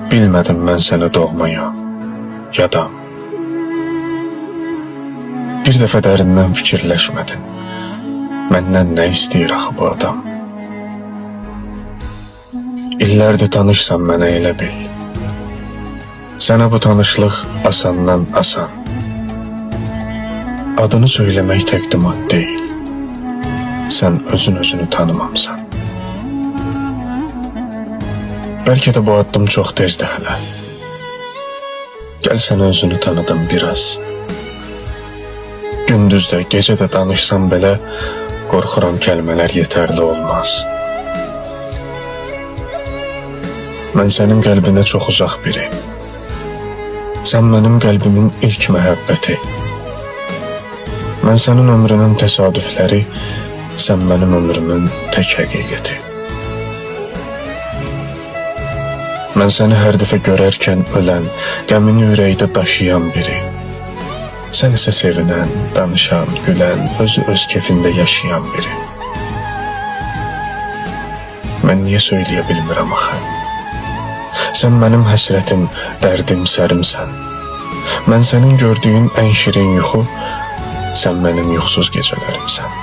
Bilmədim mən sənə doğmayam, yadam. Bir dəfə dərindən fikirləşmədin. Məndən nə istəyir axı bu adam? İllərdir tanışsan mənə elə bil. Sənə bu tanışlıq asandan asan. Adını söyləmək təqdimat deyil. Sən özünü tanımamsan. Bəlkə də bu addım çox tezdir hələ. Gəl sənə özünü tanıdım biraz. Gündüz də, gecə də danışsam belə, qorxuram kəlmələr yetərli olmaz. Mən sənin qəlbinə çox uzaq biri. Sən mənim qəlbimin ilk məhəbbəti. Mən sənin ömrünün təsadüfləri, sən mənim ömrümün tək həqiqəti. Mən səni hər dəfə görərkən ölən, qəmini ürəkdə daşıyan biri. Sən isə sevinən, danışan, gülən, özü öz kefində yaşayan biri. Mən niyə söyləyə bilmirəm axı? Sən mənim həsrətim, dərdim, sərimsən. Mən sənin gördüyün ən şirin yuxu, sən mənim yuxusuz gecələrimsən.